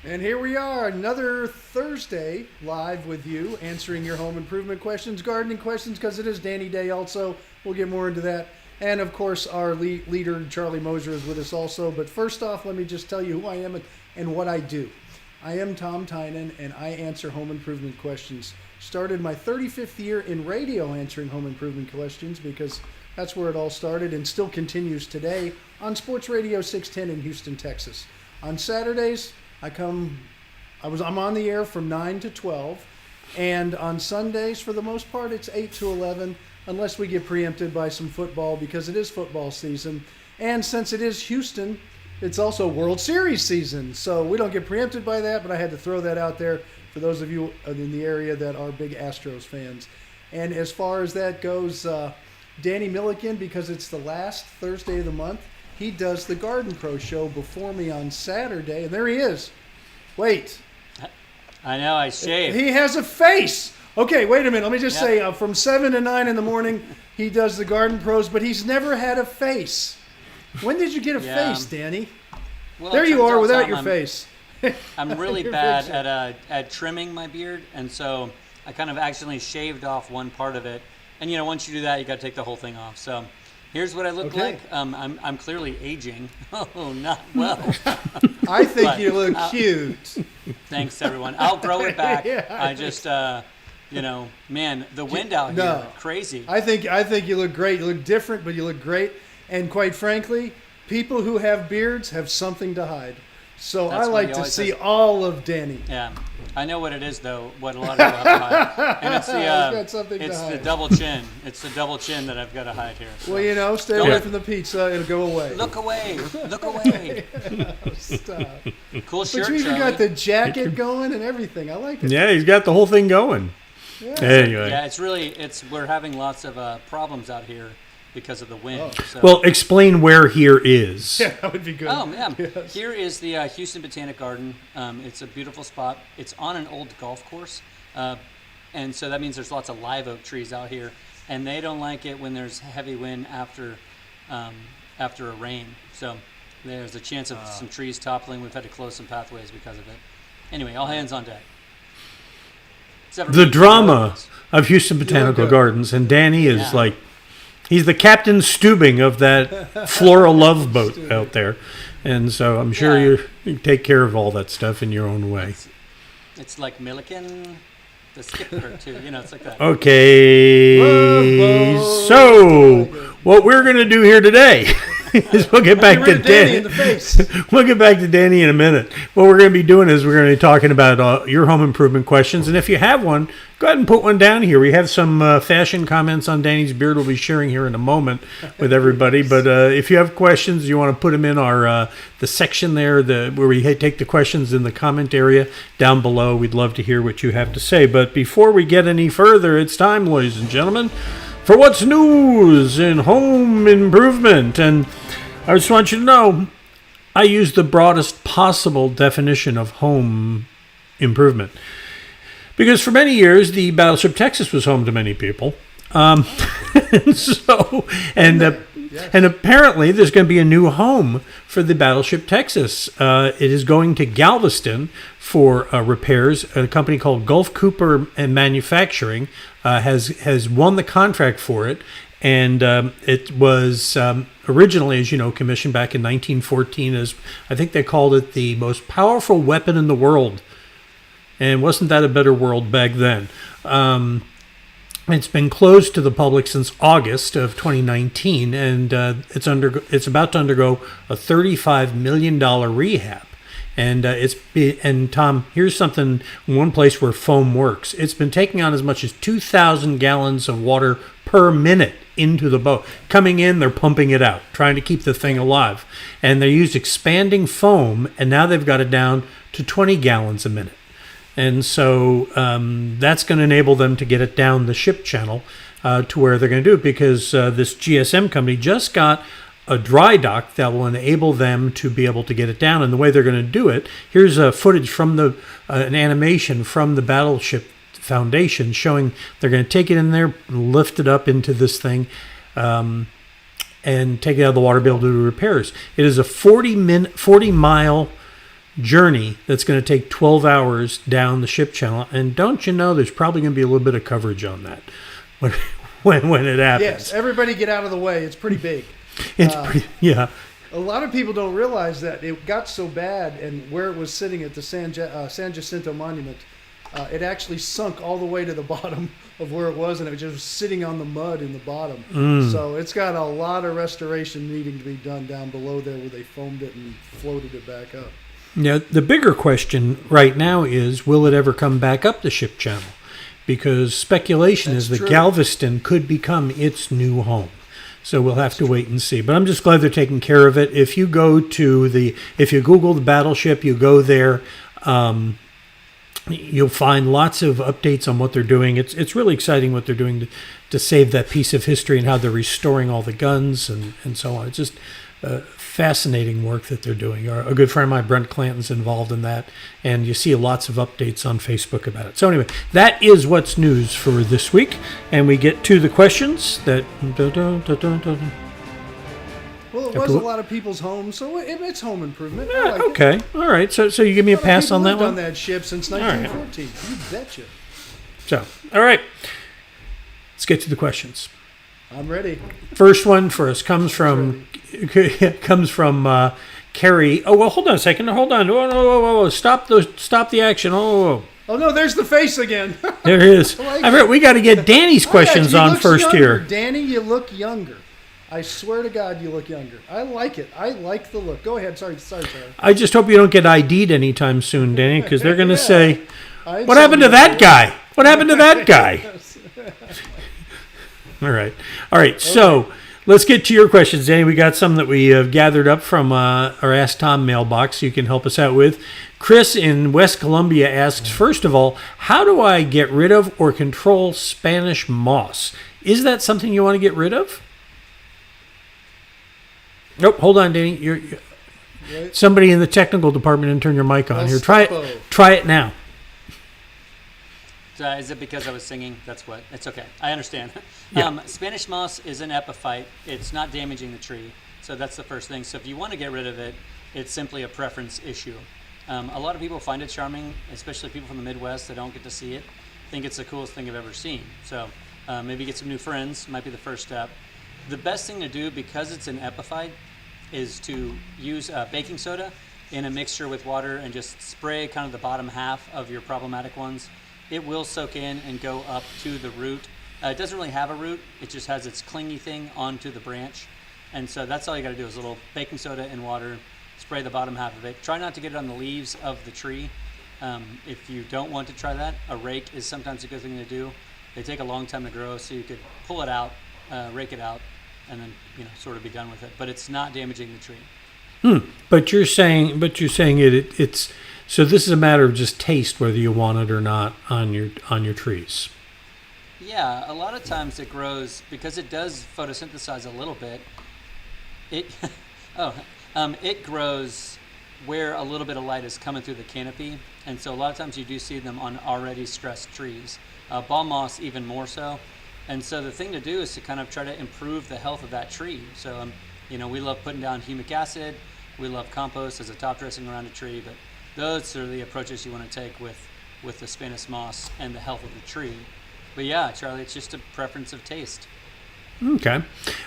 And here we are, another Thursday, live with you, answering your home improvement questions, gardening questions, because it is Danny Day also. We'll get more into that. And, of course, our leader, Charlie Mosier, is with us also. But first off, let me just tell you who I am and what I do. I am Tom Tynan, and I answer home improvement questions. Started my 35th year in radio answering home improvement questions because that's where it all started and still continues today on Sports Radio 610 in Houston, Texas. On Saturdays, I'm on the air from 9 to 12, and on Sundays, for the most part, it's 8 to 11, unless we get preempted by some football, because it is football season. And since it is Houston, it's also World Series season, so we don't get preempted by that, but I had to throw that out there for those of you in the area that are big Astros fans. And as far as that goes, Danny Milliken, because it's the last Thursday of the month, he does the Garden Pro show before me on Saturday, and there he is. Wait. I know, I shaved. He has a face. Okay, wait a minute. Let me just say, from 7 to 9 in the morning, he does the Garden Pros, but he's never had a face. When did you get a face, Danny? Well, there you are without your face. I'm really bad at trimming my beard, and so I kind of accidentally shaved off one part of it. And, once you do that, you got to take the whole thing off. So here's what I look like. I'm clearly aging. Oh, not well. I think you look cute. Thanks, everyone. I'll grow it back. I just, man, the wind out here, crazy. I think you look great. You look different, but you look great. And quite frankly, people who have beards have something to hide. So I like to see all of Danny. Yeah. I know what it is, though, what a lot of people have to hide. And it's the double chin. It's the double chin that I've got to hide here. So. Well, stay away from the pizza. It'll go away. Look away. Look away. Stop. Cool shirt, But you even got the jacket going and everything. I like it. Yeah, he's got the whole thing going. Yeah. Anyway. Yeah, we're having lots of problems out here because of the wind. Oh. So. Well, explain where here is. Yeah, that would be good. Oh, yeah. Yes. Here is the Houston Botanic Garden. It's a beautiful spot. It's on an old golf course. And so that means there's lots of live oak trees out here. And they don't like it when there's heavy wind after a rain. So there's a chance of some trees toppling. We've had to close some pathways because of it. Anyway, all hands on deck. The drama of Houston Botanical Gardens. And Danny is he's the Captain Steubing of that floral love boat out there. And so I'm sure you take care of all that stuff in your own way. It's like Milliken, the skipper, too. It's like that. Okay. So what we're going to do here today is we'll get back to Danny. In the face. We'll get back to Danny in a minute. What we're going to be doing is we're going to be talking about your home improvement questions. And if you have one, go ahead and put one down here. We have some fashion comments on Danny's beard we'll be sharing here in a moment with everybody. But if you have questions, you want to put them in our the section there where we take the questions in the comment area down below. We'd love to hear what you have to say. But before we get any further, it's time, ladies and gentlemen, for what's news in home improvement. And I just want you to know, I use the broadest possible definition of home improvement. Because for many years, the Battleship Texas was home to many people. And apparently there's going to be a new home for the Battleship Texas. It is going to Galveston for repairs. A company called Gulf Cooper and Manufacturing has won the contract for it. And it was originally, as you know, commissioned back in 1914 as, I think they called it the most powerful weapon in the world. And wasn't that a better world back then? It's been closed to the public since August of 2019, and it's about to undergo a $35 million rehab. And Tom, here's something, one place where foam works. It's been taking on as much as 2,000 gallons of water per minute into the boat. Coming in, they're pumping it out, trying to keep the thing alive. And they used expanding foam, and now they've got it down to 20 gallons a minute. And so that's going to enable them to get it down the ship channel to where they're going to do it, because this GSM company just got a dry dock that will enable them to be able to get it down. And the way they're going to do it, here's footage from an animation from the Battleship Foundation showing they're going to take it in there, lift it up into this thing, and take it out of the water, be able to do repairs. It is a 40-mile journey that's going to take 12 hours down the ship channel. And don't you know, there's probably going to be a little bit of coverage on that when it happens. Yes, everybody get out of the way. It's pretty big. It's pretty, yeah. A lot of people don't realize that it got so bad, and where it was sitting at the San Jacinto Monument, it actually sunk all the way to the bottom of where it was, and it was just sitting on the mud in the bottom. So it's got a lot of restoration needing to be done down below there where they foamed it and floated it back up. Now, the bigger question right now is, will it ever come back up the ship channel? Because speculation is that Galveston could become its new home. So we'll have to wait and see. But I'm just glad they're taking care of it. If you go to if you Google the Battleship, you go there, you'll find lots of updates on what they're doing. It's really exciting what they're doing to save that piece of history and how they're restoring all the guns and so on. It's just fascinating work that they're doing. A good friend of mine, Brent Clanton's involved in that, and you see lots of updates on Facebook about it. So anyway, that is what's news for this week, and we get to the questions that... Well, it was a lot of people's homes, so it's home improvement. Yeah, okay, all right. So you give me a pass on that one? I've done that ship since 1914. Right. You betcha. So, all right. Let's get to the questions. I'm ready. First one for us comes from Carrie. Oh well, hold on a second. Hold on. Oh, stop the action. Oh no, there's the face again. There it is. We got to get Danny's questions on first younger. here. Danny, you look younger. I swear to God, you look younger. I like it. I like the look. Go ahead. Sorry. I just hope you don't get ID'd anytime soon, Danny, because they're going to say, "What happened to that guy? What happened to that guy?" All right. Okay. So let's get to your questions, Danny. We got some that we have gathered up from our Ask Tom mailbox you can help us out with. Chris in West Columbia asks, first of all, how do I get rid of or control Spanish moss? Is that something you want to get rid of? Nope. Hold on, Danny. You're somebody in the technical department didn't turn your mic on. Here, try it now. Is it because I was singing? That's what. It's okay. I understand. Yeah. Spanish moss is an epiphyte. It's not damaging the tree. So that's the first thing. So if you want to get rid of it, it's simply a preference issue. A lot of people find it charming, especially people from the Midwest that don't get to see it. Think it's the coolest thing I've ever seen. So maybe get some new friends. Might be the first step. The best thing to do, because it's an epiphyte, is to use baking soda in a mixture with water and just spray kind of the bottom half of your problematic ones. It will soak in and go up to the root. It doesn't really have a root. It just has its clingy thing onto the branch. And so that's all you got to do is a little baking soda and water, spray the bottom half of it. Try not to get it on the leaves of the tree. If you don't want to try that, a rake is sometimes a good thing to do. They take a long time to grow, so you could pull it out, rake it out, and then sort of be done with it. But it's not damaging the tree. But you're saying it's so this is a matter of just taste, whether you want it or not on your trees. Yeah, a lot of times it grows because it does photosynthesize a little bit. It grows where a little bit of light is coming through the canopy, and so a lot of times you do see them on already stressed trees. Ball moss even more so. And so the thing to do is to kind of try to improve the health of that tree. So we love putting down humic acid. We love compost as a top dressing around a tree, but those are the approaches you want to take with the Spanish moss and the health of the tree. But yeah, Charlie, it's just a preference of taste. Okay.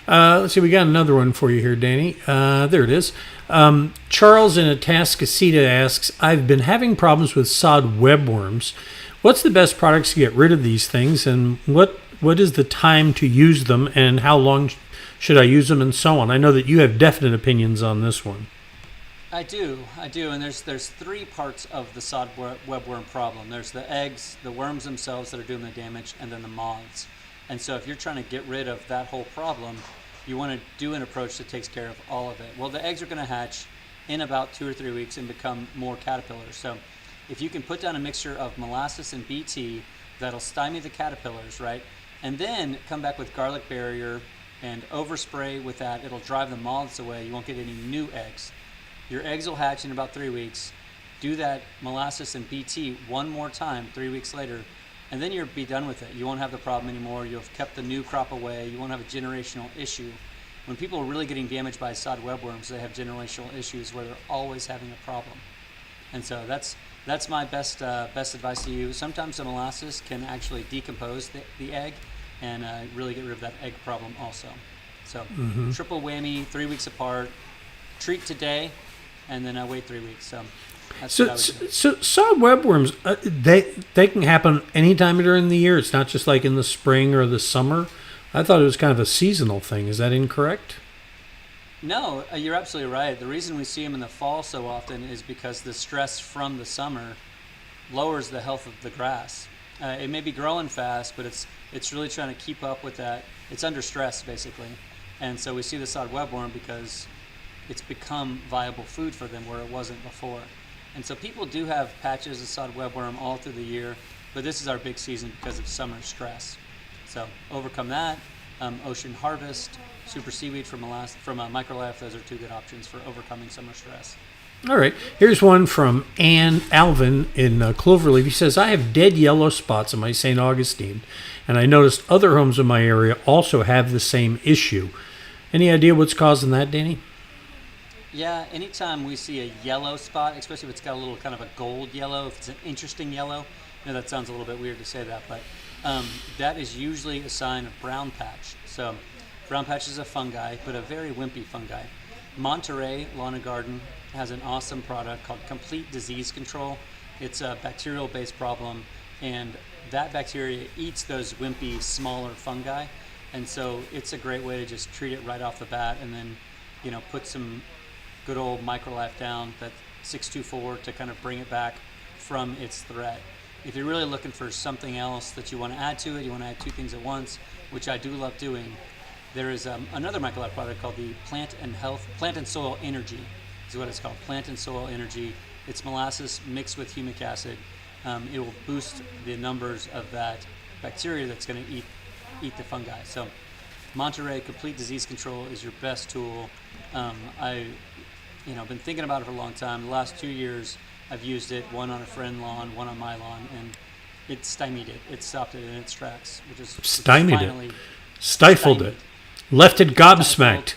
Let's see. We got another one for you here, Danny. There it is. Charles in Atascocita asks, I've been having problems with sod webworms. What's the best products to get rid of these things, and what is the time to use them, and how long should I use them, and so on? I know that you have definite opinions on this one. I do, and there's three parts of the sod webworm problem. There's the eggs, the worms themselves that are doing the damage, and then the moths. And so if you're trying to get rid of that whole problem, you want to do an approach that takes care of all of it. Well, the eggs are going to hatch in about 2 or 3 weeks and become more caterpillars. So if you can put down a mixture of molasses and BT, that'll stymie the caterpillars, right? And then come back with garlic barrier and overspray with that. It'll drive the moths away. You won't get any new eggs. Your eggs will hatch in about 3 weeks. Do that molasses and BT one more time 3 weeks later, and then you'll be done with it. You won't have the problem anymore. You'll have kept the new crop away. You won't have a generational issue. When people are really getting damaged by sod webworms, they have generational issues where they're always having a problem. And so that's my best advice to you. Sometimes the molasses can actually decompose the egg and really get rid of that egg problem also. So triple whammy, 3 weeks apart. Treat today, and then wait 3 weeks. So that's what I would do. So sod webworms, they can happen anytime during the year. It's not just like in the spring or the summer. I thought it was kind of a seasonal thing. Is that incorrect? No, you're absolutely right. The reason we see them in the fall so often is because the stress from the summer lowers the health of the grass. It may be growing fast, but it's really trying to keep up with that. It's under stress, basically. And so we see the sod webworm because it's become viable food for them where it wasn't before. And so people do have patches of sod webworm all through the year, but this is our big season because of summer stress. So overcome that. Ocean harvest, super seaweed from microlife. Those are two good options for overcoming summer stress. All right. Here's one from Alvin in Cloverleaf. He says, I have dead yellow spots on my St. Augustine, and I noticed other homes in my area also have the same issue. Any idea what's causing that, Danny? Yeah, anytime we see a yellow spot, especially if it's got a little kind of a gold yellow, if it's an interesting yellow, that sounds a little bit weird to say that, but that is usually a sign of brown patch. So brown patch is a fungi, but a very wimpy fungi. Monterey Lawn and Garden has an awesome product called Complete Disease Control. It's a bacterial-based problem, and that bacteria eats those wimpy, smaller fungi, and so it's a great way to just treat it right off the bat, and then put some good old microlife down, that 624, to kind of bring it back from its threat. If you're really looking for something else that you want to add to it, you want to add two things at once, which I do love doing, there is another microlife product called the Plant and Soil Energy is what it's called, Plant and Soil Energy. It's molasses mixed with humic acid. It will boost the numbers of that bacteria that's going to eat the fungi. So Monterey Complete Disease Control is your best tool. I've been thinking about it for a long time. The last 2 years, I've used it, one on a friend lawn, one on my lawn, and it stymied it. It stopped it in its tracks, which is stifled it, left it gobsmacked.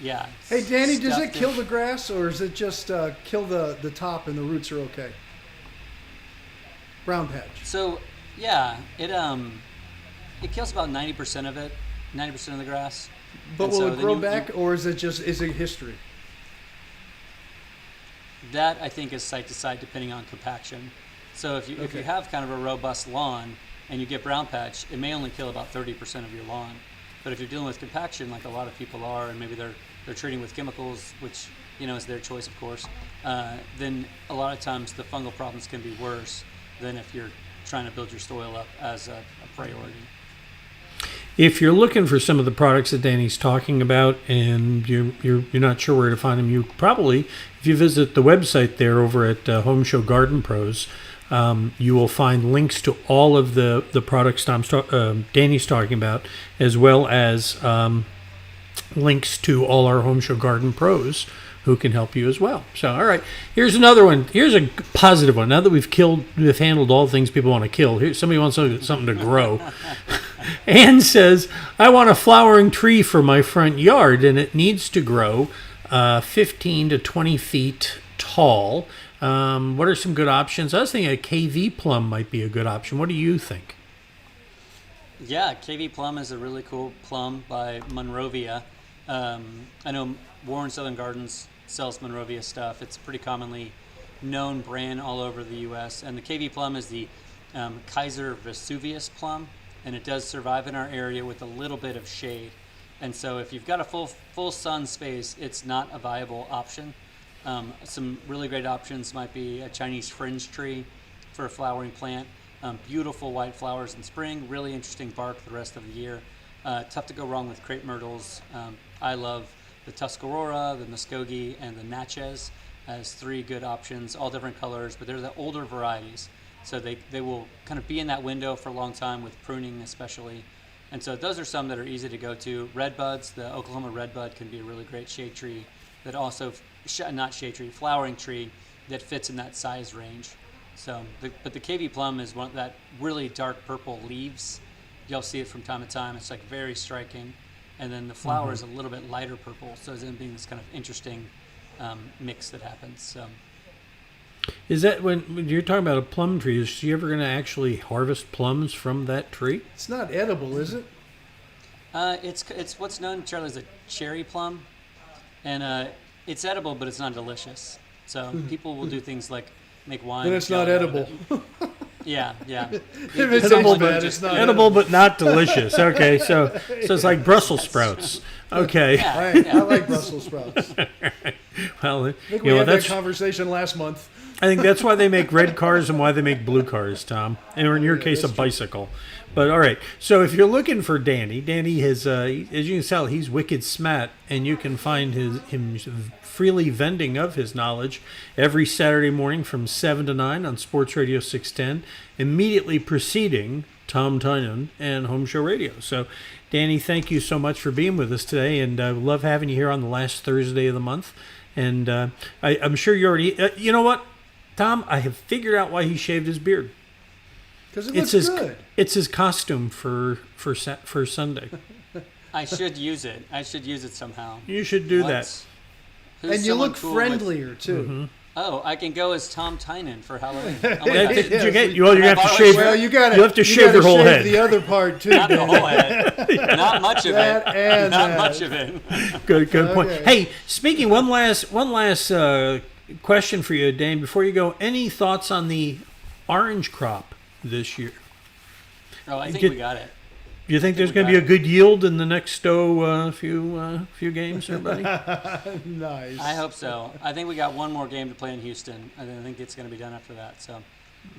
Yeah. Hey, Danny, does it kill the grass, or is it just kill the top and the roots are okay? Brown patch. So, yeah, it kills about 90% of it, 90% of the grass. But will it grow back, or is it history? That, I think, is site to site depending on compaction. So if you have kind of a robust lawn and you get brown patch, it may only kill about 30% of your lawn. But if you're dealing with compaction, like a lot of people are, and maybe they're treating with chemicals, which is their choice, of course, then a lot of times the fungal problems can be worse than if you're trying to build your soil up as a priority. If you're looking for some of the products that Danny's talking about and you're not sure where to find them, you probably, if you visit the website there over at Home Show Garden Pros, you will find links to all of the products Danny's talking about, as well as links to all our Home Show Garden Pros who can help you as well. So, all right, here's another one. Here's a positive one. Now that we've handled all things people want to kill, here somebody wants something to grow. Ann says, I want a flowering tree for my front yard, and it needs to grow 15 to 20 feet tall. What are some good options? I was thinking a KV plum might be a good option. What do you think? Yeah, KV plum is a really cool plum by Monrovia. I know Warren Southern Gardens sells Monrovia stuff. It's a pretty commonly known brand all over the U.S. And the KV plum is the Kaiser Vesuvius plum, and it does survive in our area with a little bit of shade. And so if you've got a full sun space, it's not a viable option. Some really great options might be a Chinese fringe tree for a flowering plant. Beautiful white flowers in spring, really interesting bark the rest of the year. Tough to go wrong with crepe myrtles. I love the Tuscarora, the Muskogee, and the Natchez as three good options, all different colors, but they're the older varieties. So they will kind of be in that window for a long time with pruning especially. And so those are some that are easy to go to. Redbuds, the Oklahoma redbud can be a really great shade tree that also, flowering tree that fits in that size range. So, but the KV plum is one that really dark purple leaves. You'll see it from time to time. It's like very striking. And then the flower is a little bit lighter purple. So it's being this kind of interesting mix that happens. So. Is that when you're talking about a plum tree? Is she ever going to actually harvest plums from that tree? It's not edible, is it? It's what's known, Charlie, as a cherry plum, and it's edible, but it's not delicious. So people will do things like make wine. Then it's not edible. Yeah. If it's edible, bad, it's not edible, but not delicious. Okay, so it's like Brussels sprouts. Okay. I like Brussels sprouts. Well, I think we had that conversation last month. I think that's why they make red cars and why they make blue cars, Tom. And or in your case, a bicycle. But all right. So if you're looking for Danny has, as you can tell, he's wicked smart, and you can find him freely vending of his knowledge every Saturday morning from 7 to 9 on Sports Radio 610, immediately preceding Tom Tynan and Home Show Radio. So, Danny, thank you so much for being with us today, and I love having you here on the last Thursday of the month. And I'm sure you already, you know what, Tom, I have figured out why he shaved his beard. Because it looks good. It's his costume for Sunday. I should use it. I should use it somehow. You should do that. And you look friendlier, too. Mm-hmm. Oh, I can go as Tom Tynan for Halloween. You have to shave. Well, you have to shave your whole head. The other part too. Not the whole head. Not much of it. Not much of it. Good point. Hey, speaking, one last question for you, Dane. Before you go, any thoughts on the orange crop this year? Oh, I think we got it. You think there's going to be a good yield in the next few games, everybody? Nice. I hope so. I think we got one more game to play in Houston. I think it's going to be done after that. So,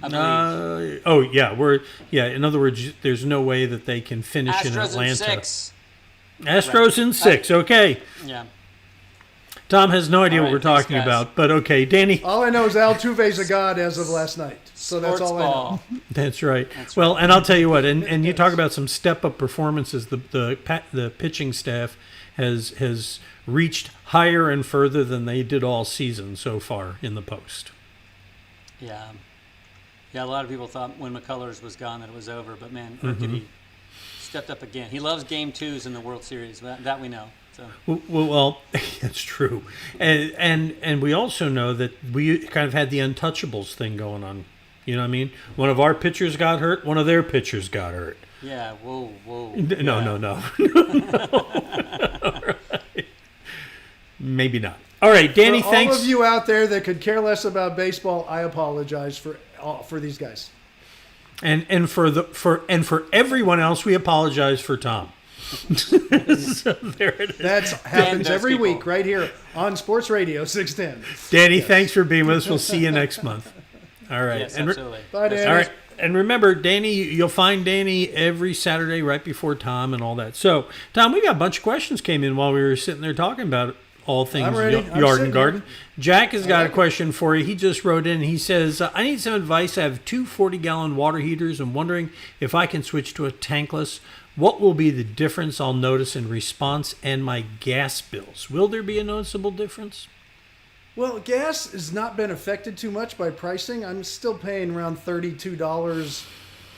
I believe. In other words, there's no way that they can finish in Atlanta. In 6. Astros in 6. Okay. Yeah. Tom has no idea what we're talking about, but okay, Danny. All I know is Altuve's a god as of last night. So that's all I know. That's right. Well, and I'll tell you what, and you talk about some step-up performances. The pitching staff has reached higher and further than they did all season so far in the post. Yeah. Yeah, a lot of people thought when McCullers was gone that it was over, but man, Urquidy stepped up again. He loves Game 2s in the World Series. That we know. So. Well, that's true, and we also know that we kind of had the untouchables thing going on. You know what I mean? One of our pitchers got hurt. One of their pitchers got hurt. Yeah. Whoa. No. Right. Maybe not. All right, Danny. For thanks. All of you out there that could care less about baseball, I apologize for these guys. And for everyone else, we apologize for Tom. So there it is. That happens every week right here on Sports Radio 610. Danny, thanks for being with us. We'll see you next month. All right. Yes, absolutely. Bye, Danny. All right. And remember, Danny, you'll find Danny every Saturday right before Tom and all that. So, Tom, we got a bunch of questions came in while we were sitting there talking about all things yard and garden. Jack has got a question for you. He just wrote in. He says, I need some advice. I have two 40-gallon water heaters. I'm wondering if I can switch to a tankless. What will be the difference I'll notice in response and my gas bills? Will there be a noticeable difference? Well, gas has not been affected too much by pricing. I'm still paying around $32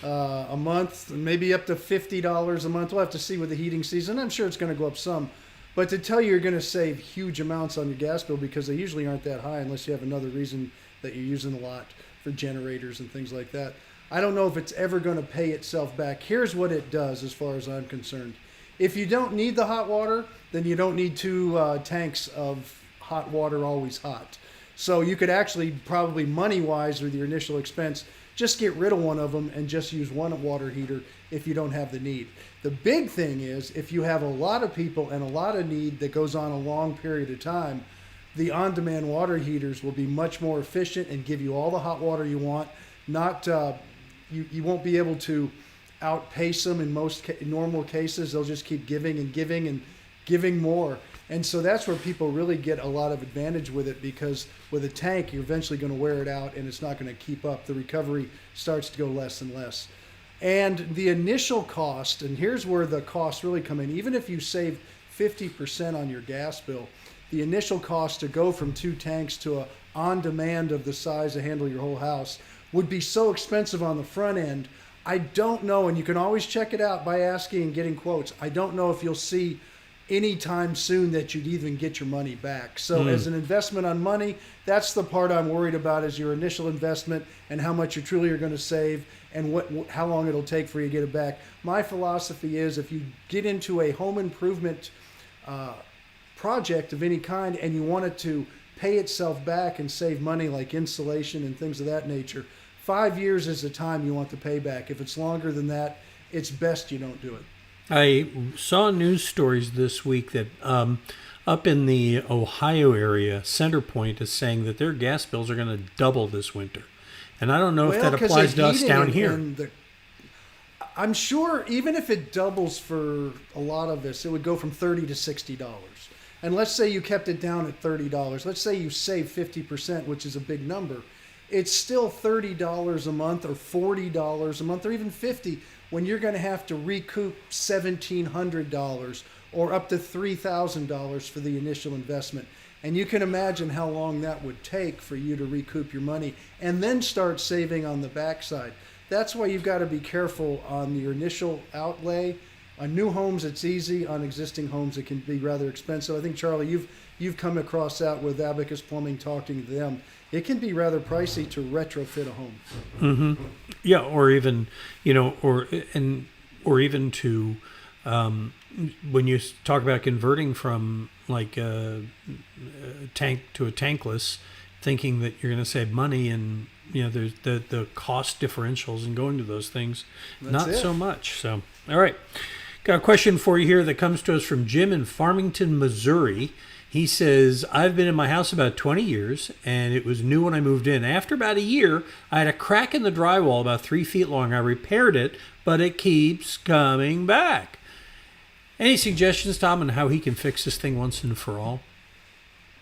a month, maybe up to $50 a month. We'll have to see with the heating season. I'm sure it's going to go up some. But to tell you you're going to save huge amounts on your gas bill, because they usually aren't that high unless you have another reason that you're using a lot for generators and things like that. I don't know if it's ever going to pay itself back. Here's what it does as far as I'm concerned. If you don't need the hot water, then you don't need two tanks of hot water always hot. So you could actually probably money-wise with your initial expense, just get rid of one of them and just use one water heater if you don't have the need. The big thing is if you have a lot of people and a lot of need that goes on a long period of time, the on-demand water heaters will be much more efficient and give you all the hot water you want. You won't be able to outpace them in most normal cases. They'll just keep giving and giving and giving more. And so that's where people really get a lot of advantage with it, because with a tank, you're eventually going to wear it out and it's not going to keep up. The recovery starts to go less and less. And the initial cost, and here's where the costs really come in, even if you save 50% on your gas bill, the initial cost to go from two tanks to a on-demand of the size to handle your whole house would be so expensive on the front end. I don't know, and you can always check it out by asking and getting quotes. I don't know if you'll see anytime soon that you'd even get your money back. So as an investment on money, that's the part I'm worried about, is your initial investment and how much you truly are going to save and how long it'll take for you to get it back. My philosophy is, if you get into a home improvement project of any kind and you want it to pay itself back and save money, like insulation and things of that nature, 5 years is the time you want the payback. If it's longer than that, it's best you don't do it. I saw news stories this week that up in the Ohio area, Centerpoint is saying that their gas bills are going to double this winter. And I don't know if that applies to us down here. I'm sure even if it doubles for a lot of us, it would go from $30 to $60. And let's say you kept it down at $30. Let's say you save 50%, which is a big number. It's still $30 a month or $40 a month or even $50 when you're going to have to recoup $1,700 or up to $3,000 for the initial investment. And you can imagine how long that would take for you to recoup your money and then start saving on the backside. That's why you've got to be careful on your initial outlay. On new homes, it's easy. On existing homes, it can be rather expensive. I think, Charlie, you've come across that with Abacus Plumbing, talking to them. It can be rather pricey to retrofit a home. Mm-hmm. Yeah, or even, or even to, when you talk about converting from like a tank to a tankless, thinking that you're going to save money, and there's the cost differentials in going to those things, not so much. So, all right, got a question for you here that comes to us from Jim in Farmington, Missouri. He says, I've been in my house about 20 years, and it was new when I moved in. After about a year, I had a crack in the drywall about 3 feet long. I repaired it, but it keeps coming back. Any suggestions, Tom, on how he can fix this thing once and for all?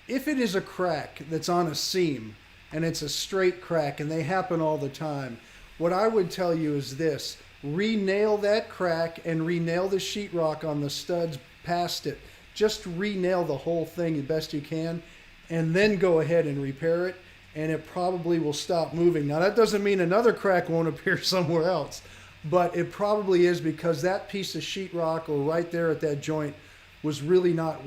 If it is a crack that's on a seam, and it's a straight crack, and they happen all the time, what I would tell you is this: re-nail that crack and re-nail the sheetrock on the studs past it. Just re-nail the whole thing the best you can, and then go ahead and repair it, and it probably will stop moving. Now, that doesn't mean another crack won't appear somewhere else, but it probably is because that piece of sheetrock, or right there at that joint, was really not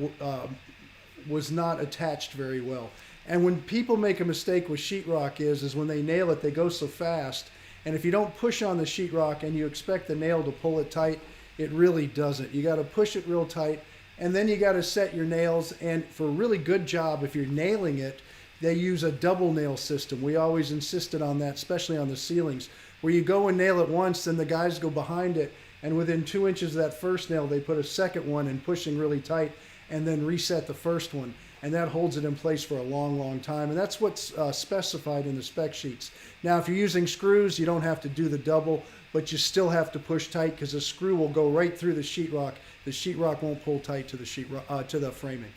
attached very well. And when people make a mistake with sheetrock is when they nail it, they go so fast, and if you don't push on the sheetrock and you expect the nail to pull it tight, it really doesn't. You got to push it real tight. And then you got to set your nails, and for a really good job, if you're nailing it, they use a double nail system. We always insisted on that, especially on the ceilings, where you go and nail it once, then the guys go behind it, and within 2 inches of that first nail, they put a second one in, pushing really tight, and then reset the first one. And that holds it in place for a long, long time. And that's what's specified in the spec sheets. Now, if you're using screws, you don't have to do the double, but you still have to push tight, because the screw will go right through the sheetrock. The sheetrock won't pull tight to the to the framing.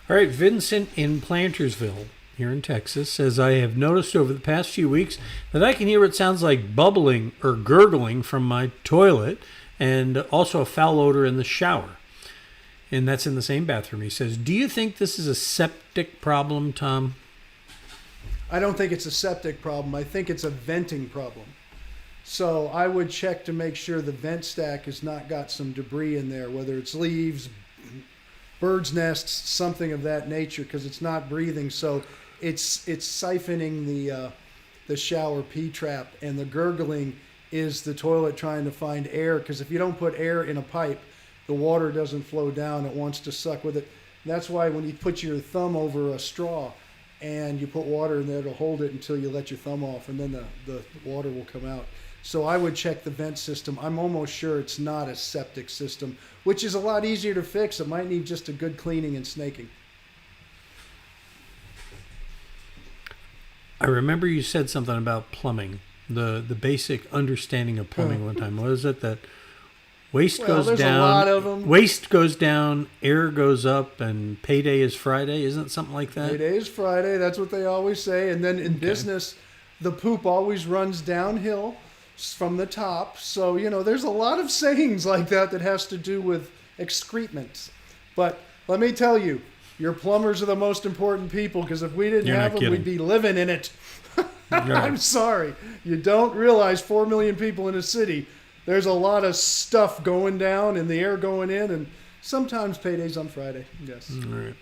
All right, Vincent in Plantersville here in Texas says, I have noticed over the past few weeks that I can hear what sounds like bubbling or gurgling from my toilet, and also a foul odor in the shower. And that's in the same bathroom. He says, do you think this is a septic problem, Tom? I don't think it's a septic problem. I think it's a venting problem. So I would check to make sure the vent stack has not got some debris in there, whether it's leaves, birds' nests, something of that nature, because it's not breathing. So it's siphoning the shower P-trap, and the gurgling is the toilet trying to find air, because if you don't put air in a pipe, the water doesn't flow down. It wants to suck with it. That's why when you put your thumb over a straw and you put water in there, it'll hold it until you let your thumb off, and then the water will come out. So I would check the vent system. I'm almost sure it's not a septic system, which is a lot easier to fix. It might need just a good cleaning and snaking. I remember you said something about plumbing, the basic understanding of plumbing one time. What is it that waste goes there's down? A lot of them. Waste goes down, air goes up, and payday is Friday. Isn't it something like that? Payday is Friday. That's what they always say. And then in business, the poop always runs downhill from the top. So, there's a lot of sayings like that has to do with excrements. But let me tell you, your plumbers are the most important people, because if we didn't have them, we'd be living in it. I'm sorry. You don't realize 4 million people in a city, there's a lot of stuff going down and the air going in, and Sometimes payday's on Friday. Yes. All right.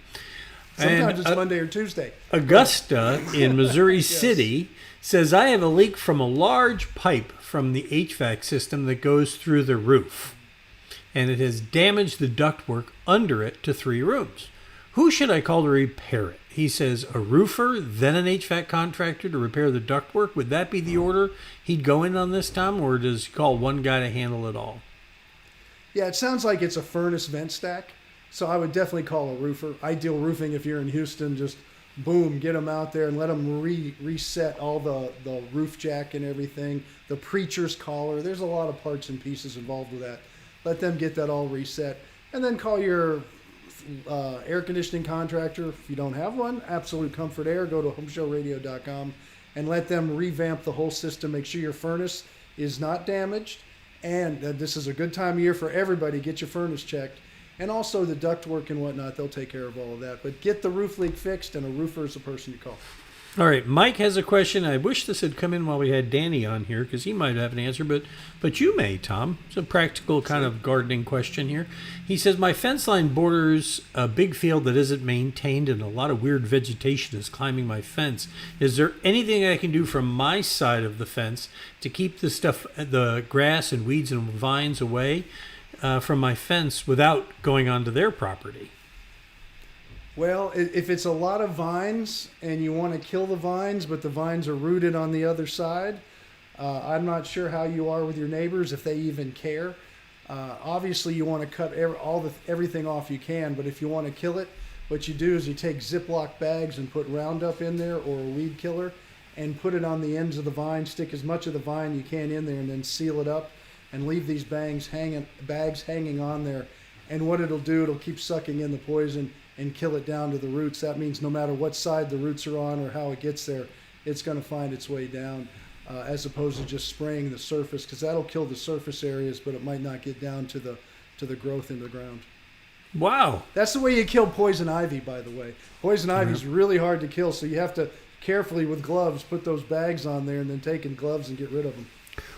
Sometimes it's Monday or Tuesday. Augusta in Missouri City says, I have a leak from a large pipe from the HVAC system that goes through the roof, and it has damaged the ductwork under it to 3 rooms. Who should I call to repair it? He says a roofer, then an HVAC contractor to repair the ductwork. Would that be the order he'd go in on this, Tom, or does he call one guy to handle it all? Yeah, it sounds like it's a furnace vent stack. So I would definitely call a roofer. Ideal Roofing, if you're in Houston, just boom, get them out there and let them reset all the roof jack and everything, the preacher's collar. There's a lot of parts and pieces involved with that. Let them get that all reset. And then call your air conditioning contractor. If you don't have one, Absolute Comfort Air. Go to HomeShowRadio.com and let them revamp the whole system. Make sure your furnace is not damaged. And this is a good time of year for everybody. Get your furnace checked. And also the ductwork and whatnot, they'll take care of all of that. But get the roof leak fixed, and a roofer is the person you call. All right, Mike has a question. I wish this had come in while we had Danny on here, because he might have an answer, but you may, Tom. It's a practical kind of gardening question here. He says, my fence line borders a big field that isn't maintained, and a lot of weird vegetation is climbing my fence. Is there anything I can do from my side of the fence to keep the grass and weeds and vines away from my fence without going onto their property? Well, if it's a lot of vines and you want to kill the vines, but the vines are rooted on the other side, I'm not sure how you are with your neighbors, if they even care. Obviously, you want to cut everything off you can, but if you want to kill it, what you do is you take Ziploc bags and put Roundup in there or a weed killer and put it on the ends of the vine, stick as much of the vine you can in there, and then seal it up and leave these bags hanging on there. And what it'll do, it'll keep sucking in the poison and kill it down to the roots. That means no matter what side the roots are on or how it gets there, it's going to find its way down, as opposed to just spraying the surface, because that'll kill the surface areas, but it might not get down to the growth in the ground. Wow. That's the way you kill poison ivy, by the way. Poison ivy is really hard to kill, so you have to carefully with gloves put those bags on there and then take in gloves and get rid of them.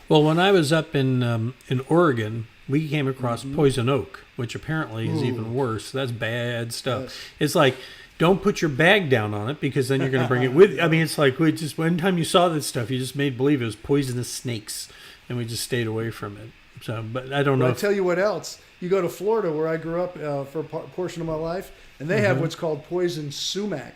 Well, when I was up in Oregon, we came across poison oak, which apparently is even worse. That's bad stuff. Yes. It's like, don't put your bag down on it, because then you're going to bring it with. I mean, it's like, just one time you saw this stuff, you just made believe it was poisonous snakes, and we just stayed away from it. So, but I don't know. I'll tell you what else. You go to Florida, where I grew up for a portion of my life, and they have what's called poison sumac.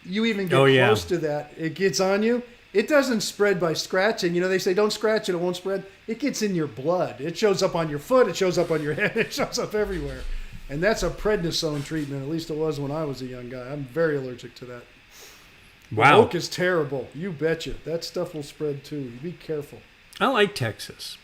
You even get close to that, it gets on you. It doesn't spread by scratching. You know, they say don't scratch it, it won't spread. It gets in your blood. It shows up on your foot. It shows up on your head. It shows up everywhere. And that's a prednisone treatment. At least it was when I was a young guy. I'm very allergic to that. Wow. Oak is terrible. You betcha. That stuff will spread too. You be careful. I like Texas.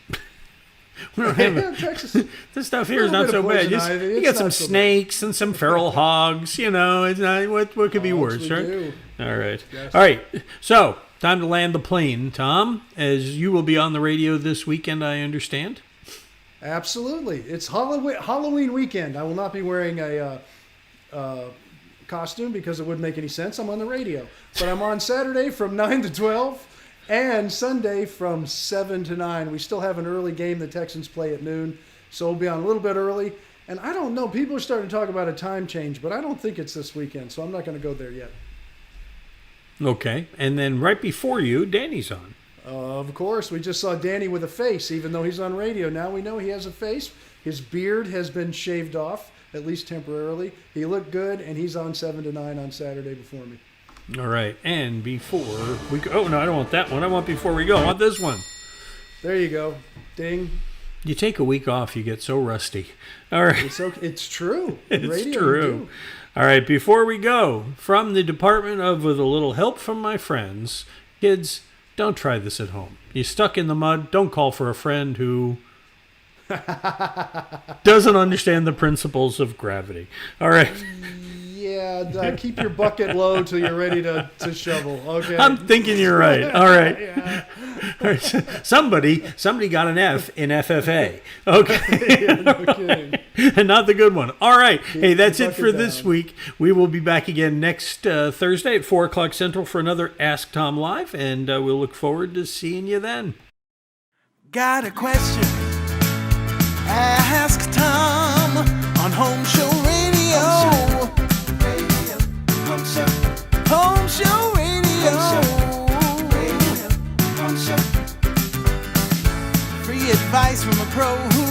We don't have Texas. this stuff here is not so bad. You got some snakes and some feral hogs. You know, it's not what could be worse, right? Do. All right. Yes. All right. So, time to land the plane, Tom, as you will be on the radio this weekend, I understand. Absolutely. It's Halloween weekend. I will not be wearing a costume because it wouldn't make any sense. I'm on the radio. But I'm on Saturday from 9 to 12 and Sunday from 7 to 9. We still have an early game. The Texans play at noon, so we'll be on a little bit early. And I don't know. People are starting to talk about a time change, but I don't think it's this weekend, so I'm not going to go there yet. Okay. And then right before you, Danny's on. Of course. We just saw Danny with a face, even though he's on radio. Now we know he has a face. His beard has been shaved off, at least temporarily. He looked good, and he's on 7 to 9 on Saturday before me. All right. And before we go... Oh, no, I don't want that one. I want before we go. I want this one. There you go. Ding. You take a week off, you get so rusty. All right. It's okay. It's true. It's Radio, true. All right. Before we go, from the department of With a Little Help from My Friends, kids, don't try this at home. You're stuck in the mud. Don't call for a friend who doesn't understand the principles of gravity. All right. Yeah, keep your bucket low till you're ready to shovel. Okay. I'm thinking you're right. All right. Yeah. All right. Somebody got an F in FFA. Okay. Yeah, no kidding. And not the good one. All right. Hey, that's it for down. this week. We will be back again next Thursday at 4 o'clock Central for another Ask Tom Live, and we'll look forward to seeing you then. Got a question? Ask Tom on home. advice from a pro who